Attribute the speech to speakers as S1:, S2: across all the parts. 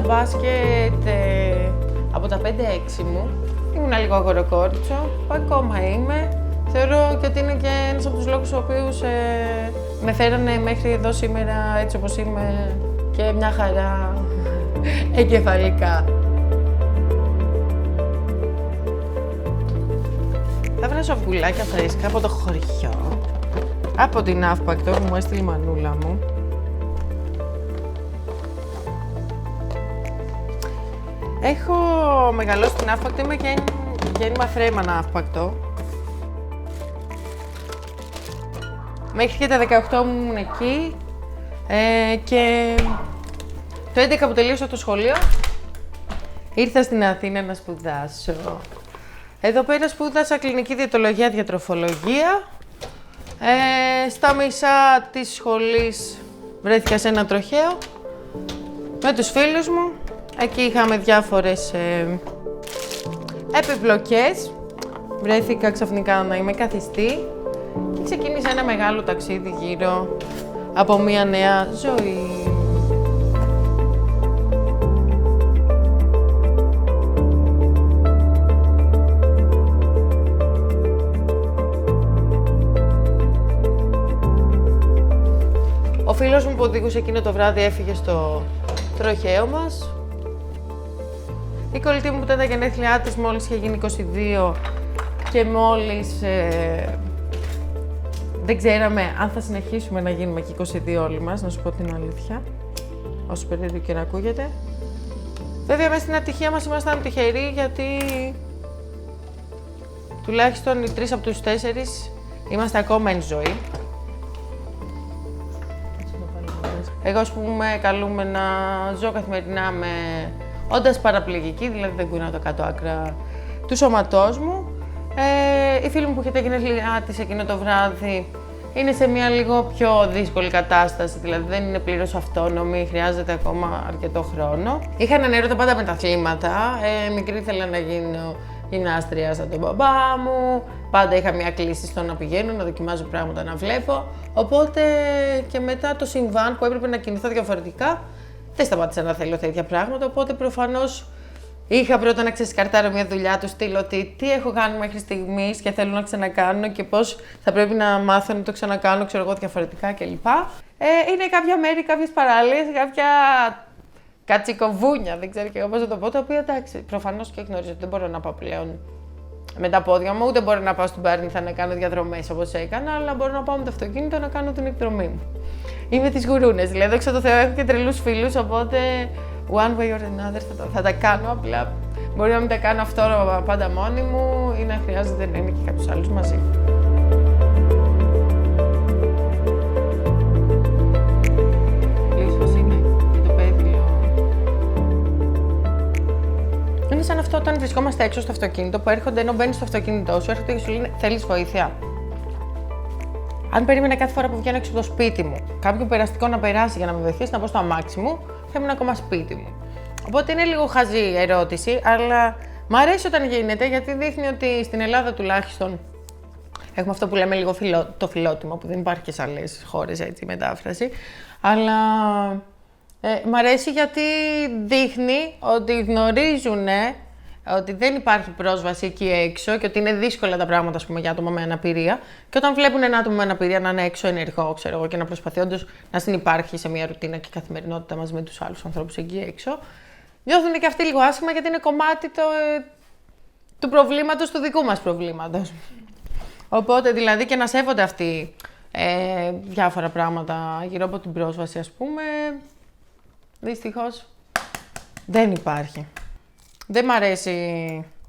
S1: μπάσκετ από τα 5-6 μου. Ήμουν λίγο αγοροκόριτσο, ακόμα είμαι. Θεωρώ και ότι είναι και ένας από τους λόγους στους οποίους με φέρανε μέχρι εδώ σήμερα έτσι όπως είμαι και μια χαρά εγκεφαλικά. Θα βράσω αυγουλάκια φρέσκα από το χωριό, από την Αύπακτο που μου έστειλε η μανούλα μου. Έχω μεγαλώσει στην Αύπακτο, είμαι γέννημα Φρέμανα Αύπακτο. Μέχρι και τα 18 μου ήμουν εκεί και το 11 που τελείωσα το σχολείο ήρθα στην Αθήνα να σπουδάσω. Εδώ πέρα σπούδασα κλινική διαιτολογία, διατροφολογία. Στα μισά της σχολής βρέθηκα σε ένα τροχαίο με τους φίλους μου. Εκεί είχαμε διάφορες επιπλοκές. Βρέθηκα ξαφνικά να είμαι καθιστή και ξεκίνησα ένα μεγάλο ταξίδι γύρω από μια νέα ζωή. Ο φίλος μου που οδηγούσε εκείνο το βράδυ έφυγε στο τροχαίο μας. Η κολλητή μου που ήταν τα γενέθλιά της μόλις είχε γίνει 22 και μόλις δεν ξέραμε αν θα συνεχίσουμε να γίνουμε και 22 όλοι μας, να σου πω την αλήθεια, όσο περίεργο και να ακούγεται. Βέβαια, μέσα στην ατυχία μας ήμασταν τυχεροί γιατί τουλάχιστον οι 3 από τους 4 είμαστε ακόμα εν ζωή. Εγώ, ας πούμε, καλούμε να ζω καθημερινά όντας παραπληγική, δηλαδή δεν κουνάω τα κάτω άκρα του σώματός μου. Η φίλη μου που είχε τα γενέθλιά της εκείνο το βράδυ είναι σε μια λίγο πιο δύσκολη κατάσταση, δηλαδή δεν είναι πλήρως αυτόνομη, χρειάζεται ακόμα αρκετό χρόνο. Είχα έναν έρωτα πάντα με τα αθλήματα. Μικρή ήθελα να γίνω γυμνάστρια σαν τον μπαμπά μου. Πάντα είχα μια κλίση στο να πηγαίνω, να δοκιμάζω πράγματα, να βλέπω. Οπότε και μετά το συμβάν που έπρεπε να κινηθώ διαφορετικά, δεν σταμάτησα να θέλω τέτοια πράγματα. Οπότε προφανώς είχα πρώτα να ξεσκαρτάρω μια δουλειά του στυλ ότι τι έχω κάνει μέχρι στιγμής και θέλω να ξανακάνω και πώς θα πρέπει να μάθω να το ξανακάνω, ξέρω εγώ, διαφορετικά κλπ. Είναι κάποια μέρη, κάποιες παραλίες, κάποια κατσικοβούνια, δεν ξέρω και εγώ πώς θα το πω, τα οποία εντάξει, προφανώς και γνωρίζω ότι δεν μπορώ να πάω πλέον με τα πόδια μου, ούτε μπορώ να πάω στην Πάρνηθα να κάνω διαδρομές όπως έκανα, αλλά μπορώ να πάω με το αυτοκίνητο να κάνω την εκδρομή μου. Είμαι τις γουρούνες, δηλαδή δόξα τω Θεώ έχω και τρελούς φίλους, οπότε one way or another θα τα κάνω, απλά μπορεί να μην τα κάνω αυτό πάντα μόνη μου ή να χρειάζεται να είναι και κάποιους άλλους μαζί. Λύσος είναι και το πέδιλο. Είναι σαν αυτό όταν βρισκόμαστε έξω στο αυτοκίνητο που έρχονται ενώ μπαίνεις στο αυτοκίνητό σου, έρχονται και σου λένε θέλεις βοήθεια. Αν περίμενα κάθε φορά που βγαίνω έξω από το σπίτι μου κάποιο περαστικό να περάσει για να με βοηθήσει να μπω στο αμάξι μου, θα ήμουν ακόμα σπίτι μου. Οπότε είναι λίγο χαζή ερώτηση, αλλά μ' αρέσει όταν γίνεται γιατί δείχνει ότι στην Ελλάδα τουλάχιστον έχουμε αυτό που λέμε λίγο το φιλότιμο, που δεν υπάρχει και σε άλλες χώρες έτσι μετάφραση. Αλλά μ' αρέσει γιατί δείχνει ότι γνωρίζουν ότι δεν υπάρχει πρόσβαση εκεί έξω και ότι είναι δύσκολα τα πράγματα, ας πούμε, για άτομα με αναπηρία. Και όταν βλέπουν ένα άτομο με αναπηρία να είναι έξω ενεργό, ξέρω εγώ, και να προσπαθεί όντως να συνυπάρχει σε μια ρουτίνα και καθημερινότητα μαζί με τους άλλους ανθρώπους εκεί έξω, νιώθουν και αυτοί λίγο άσχημα γιατί είναι κομμάτι του προβλήματος, του δικού μας προβλήματος. Οπότε δηλαδή και να σέβονται αυτοί διάφορα πράγματα γύρω από την πρόσβαση, ας πούμε, δυστυχώς δεν υπάρχει. Δεν μ' αρέσει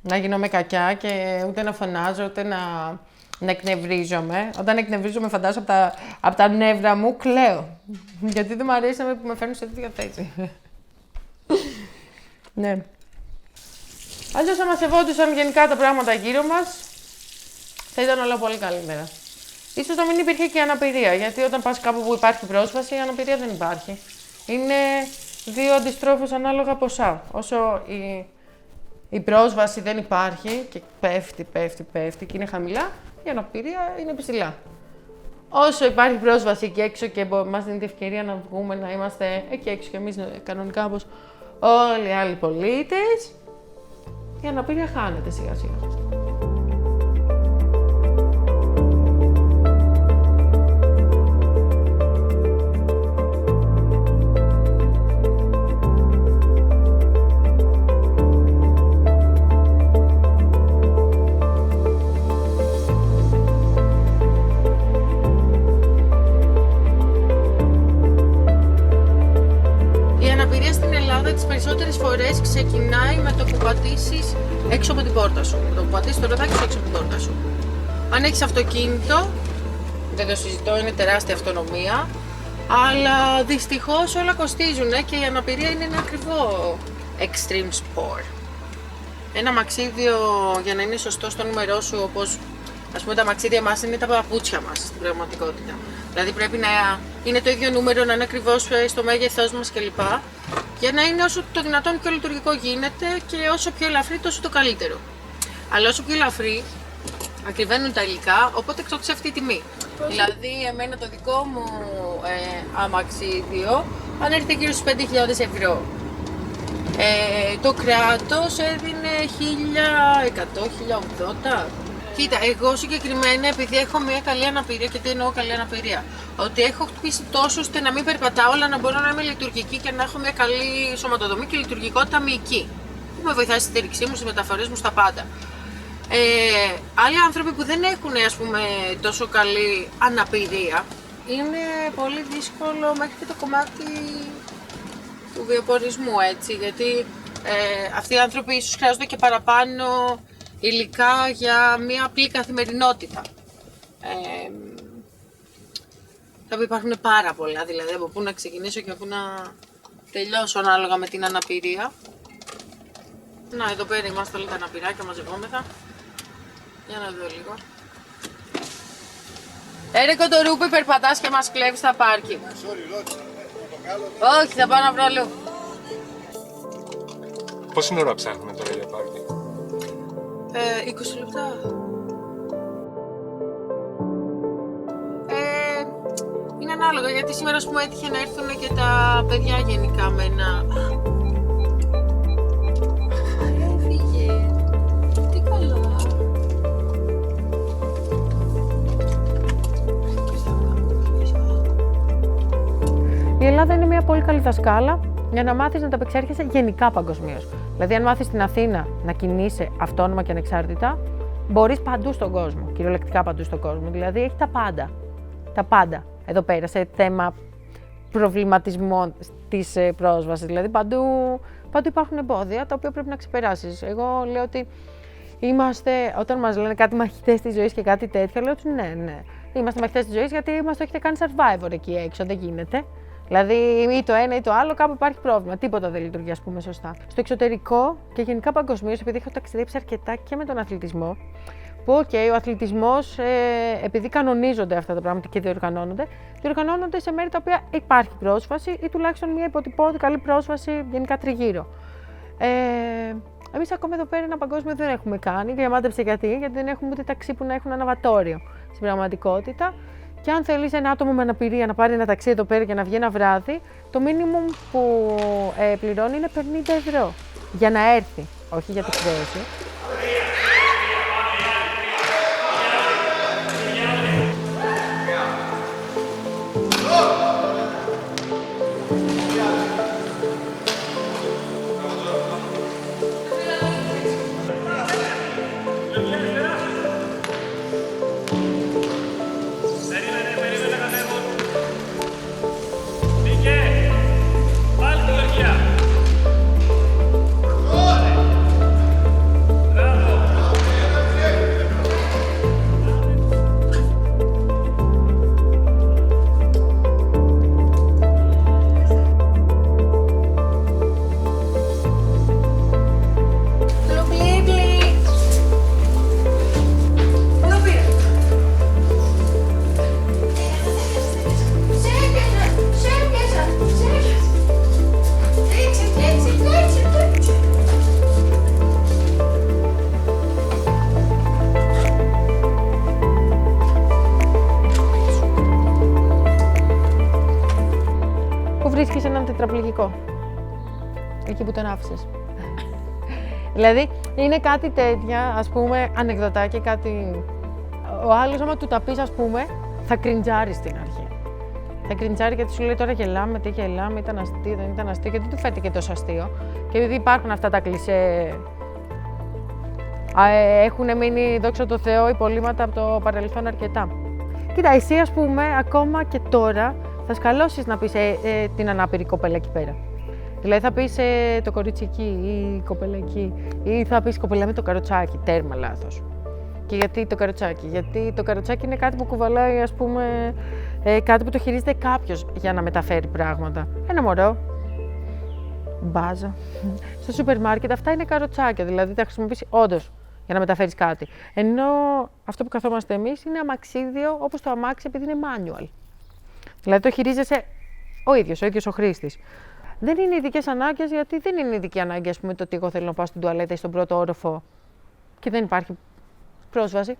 S1: να γίνομαι κακιά και ούτε να φωνάζω, ούτε να εκνευρίζομαι. Όταν εκνευρίζομαι, φαντάζομαι από τα νεύρα μου, κλαίω. Γιατί δεν μ' αρέσει να με φέρνουν σε τέτοια θέση. Ναι. Αλλιώς, άμα σεβόντουσαν γενικά τα πράγματα γύρω μας, θα ήταν όλα πολύ καλύτερα. Ίσως να μην υπήρχε και αναπηρία, γιατί όταν πας κάπου που υπάρχει πρόσβαση, η αναπηρία δεν υπάρχει. Είναι δύο αντιστρόφως ανάλογα ποσά. Όσο η πρόσβαση δεν υπάρχει και πέφτει και είναι χαμηλά, η αναπηρία είναι ψηλά. Όσο υπάρχει πρόσβαση εκεί έξω και μας δίνει την ευκαιρία να βγούμε, να είμαστε εκεί έξω κι εμείς κανονικά όπως όλοι οι άλλοι πολίτες, η αναπηρία χάνεται σιγά σιγά. Τις περισσότερες φορές ξεκινάει με το που πατήσεις έξω από την πόρτα σου. Με το που πατήσεις το ροδάκι σου έξω από την πόρτα σου. Αν έχεις αυτοκίνητο, δεν το συζητώ, είναι τεράστια αυτονομία, αλλά δυστυχώς όλα κοστίζουν και η αναπηρία είναι ένα ακριβό extreme sport. Ένα μαξίδιο για να είναι σωστό στο νούμερό σου, όπως ας πούμε τα μαξίδια μας είναι τα παπούτσια μας στην πραγματικότητα. Δηλαδή πρέπει να είναι το ίδιο νούμερο, να είναι ακριβώς στο μέγεθός μας κλπ. Για να είναι όσο το δυνατόν πιο λειτουργικό γίνεται και όσο πιο ελαφρύ τόσο το καλύτερο. Αλλά όσο πιο ελαφρύ ακριβένουν τα υλικά, οπότε εκτοξεύεται η τιμή. Δηλαδή εμένα το δικό μου αμαξίδιο ανέρχεται γύρω στους 5.000 ευρώ. Το κράτος έδινε 1.100-1.080. Κοίτα, εγώ συγκεκριμένα επειδή έχω μια καλή αναπηρία, και τι εννοώ καλή αναπηρία, ότι έχω χτυπήσει τόσο ώστε να μην περπατάω, αλλά να μπορώ να είμαι λειτουργική και να έχω μια καλή σωματοδομή και λειτουργικότητα μυϊκή. Που με βοηθάει στη στήριξή μου, στις μεταφορές μου, στα πάντα. Άλλοι άνθρωποι που δεν έχουν, ας πούμε, τόσο καλή αναπηρία, είναι πολύ δύσκολο μέχρι και το κομμάτι του βιοπορισμού, έτσι, γιατί αυτοί οι άνθρωποι ίσως χρειάζονται και παραπάνω υλικά για μια απλή καθημερινότητα. Θα υπάρχουν πάρα πολλά, δηλαδή από πού να ξεκινήσω και από πού να τελειώσω ανάλογα με την αναπηρία. Να, εδώ πέρα είμαστε όλα τα αναπηράκια μαζευόμεθα. Για να δω λίγο. Ρε Κοντορούπη, περπατάς και μας κλέβεις τα πάρκι. Όχι, θα πάω να βρω αλλού.
S2: Πόση ώρα ψάχνουμε τώρα για πάρκι?
S1: 20 λεπτά. Είναι ανάλογα, γιατί σήμερα ας πούμε έτυχε να έρθουν και τα παιδιά γενικά με ένα... Έφυγε. Τι καλά. Η Ελλάδα είναι μια πολύ καλή δασκάλα για να μάθεις να τα απεξέρχεσαι γενικά παγκοσμίως. Δηλαδή, αν μάθεις στην Αθήνα να κινείσαι αυτόνομα και ανεξάρτητα, μπορείς παντού στον κόσμο, κυριολεκτικά παντού στον κόσμο. Δηλαδή, έχει τα πάντα. Τα πάντα. Εδώ πέρα, σε θέμα προβληματισμών της πρόσβασης. Δηλαδή, παντού υπάρχουν εμπόδια τα οποία πρέπει να ξεπεράσεις. Εγώ λέω ότι είμαστε, όταν μας λένε κάτι μαχητές της ζωής και κάτι τέτοιο, λέω ότι ναι. Είμαστε μαχητές της ζωής γιατί μας το έχετε κάνει survivor εκεί έξω, δεν γίνεται. Δηλαδή, ή το ένα ή το άλλο, κάπου υπάρχει πρόβλημα. Τίποτα δεν λειτουργεί, ας πούμε, σωστά. Στο εξωτερικό και γενικά παγκοσμίως, επειδή έχω ταξιδέψει αρκετά και με τον αθλητισμό, που ο αθλητισμός, επειδή κανονίζονται αυτά τα πράγματα και διοργανώνονται σε μέρη τα οποία υπάρχει πρόσβαση ή τουλάχιστον μια υποτυπώδη καλή πρόσβαση γενικά τριγύρω. Εμείς ακόμα εδώ πέρα ένα παγκόσμιο δεν έχουμε κάνει. Και μάντεψε γιατί δεν έχουμε ούτε ταξί που να έχουν αναβατόριο στην πραγματικότητα. Και αν θέλεις ένα άτομο με αναπηρία να πάρει ένα ταξί εδώ πέρα και να βγει ένα βράδυ, το minimum που πληρώνει είναι 50 ευρώ για να έρθει, όχι για τη χρέωση. Βρίσκεις έναν τετραπληγικό. εκεί που τον άφησες. Δηλαδή, είναι κάτι τέτοια, ας πούμε, ανεκδοτάκια, κάτι... Ο άλλος, άμα του τα πεις, ας πούμε, θα κριντζάρει στην αρχή. Θα κριντζάρει γιατί σου λέει τώρα γελάμε, τι γελάμε, ήταν αστείο, δεν ήταν αστείο, γιατί του φαίνεται και τόσο αστείο. Και επειδή υπάρχουν αυτά τα κλισέ, έχουν μείνει, δόξα τω Θεώ, υπολείμματα από το παρελθόν αρκετά. Κοίτα, εσύ, ας πούμε, ακόμα και τώρα θα σκαλώσεις να πεις την ανάπηρη κοπέλα εκεί πέρα. Δηλαδή θα πεις το κορίτσι εκεί ή η κοπέλα εκεί, ή θα πεις κοπέλα με το καροτσάκι. Τέρμα λάθος. Και γιατί το καροτσάκι? Γιατί το καροτσάκι είναι κάτι που κουβαλάει, ας πούμε, κάτι που το χειρίζεται κάποιος για να μεταφέρει πράγματα. Ένα μωρό, μπάζα. Στο σούπερ μάρκετ αυτά είναι καροτσάκια, δηλαδή τα χρησιμοποιήσει όντως για να μεταφέρεις κάτι. Ενώ αυτό που καθόμαστε εμείς είναι αμαξίδιο, όπως το αμάξι, επειδή είναι manual. Δηλαδή το χειρίζεσαι ο ίδιος ο χρήστης. Δεν είναι ειδικές ανάγκες, γιατί δεν είναι ειδική ανάγκη, ας πούμε, το ότι εγώ θέλω να πάω στην τουαλέτα ή στον πρώτο όροφο και δεν υπάρχει πρόσβαση.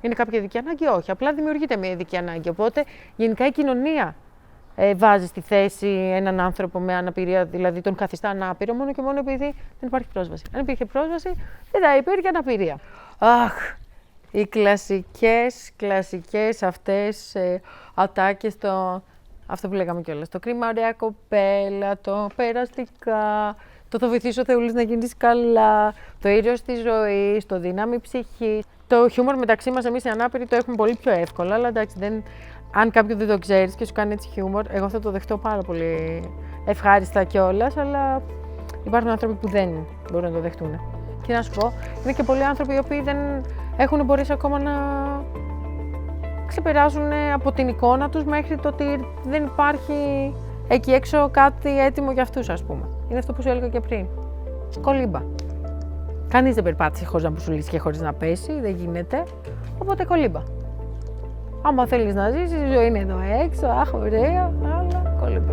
S1: Είναι κάποια ειδική ανάγκη? Όχι. Απλά δημιουργείται μια ειδική ανάγκη. Οπότε, γενικά η κοινωνία βάζει στη θέση έναν άνθρωπο με αναπηρία, δηλαδή τον καθιστά ανάπηρο, μόνο και μόνο επειδή δεν υπάρχει πρόσβαση. Αν υπήρχε πρόσβαση, δεν θα υπήρχε αναπηρία. Αχ, οι κλασικές αυτές ατάκες, αυτό που λέγαμε κιόλας, το κρίμα ωραία κοπέλα, το περαστικά, το θα βοηθήσω ο Θεούλης να γίνεις καλά, το ήριος της ζωής, το δύναμη ψυχής. Το χιούμορ μεταξύ μας, εμείς οι ανάπηροι, το έχουμε πολύ πιο εύκολα, αλλά εντάξει, αν κάποιον δεν το ξέρεις και σου κάνει έτσι χιούμορ, εγώ θα το δεχτώ πάρα πολύ ευχάριστα κιόλας, αλλά υπάρχουν άνθρωποι που δεν μπορούν να το δεχτούν. Και να σου πω, είναι και πολλοί άνθρωποι οι οποίοι δεν έχουν μπορέσει ακόμα να ξεπεράσουν από την εικόνα τους μέχρι το ότι δεν υπάρχει εκεί έξω κάτι έτοιμο για αυτούς, ας πούμε. Είναι αυτό που σου έλεγα και πριν. Κολύμπα. Κανείς δεν περπάτησε χωρίς να μπουσουλήσει και χωρίς να πέσει, δεν γίνεται. Οπότε κολύμπα. Άμα θέλεις να ζήσεις, η ζωή είναι εδώ έξω, αχ, ωραία, αλλά κολύμπα.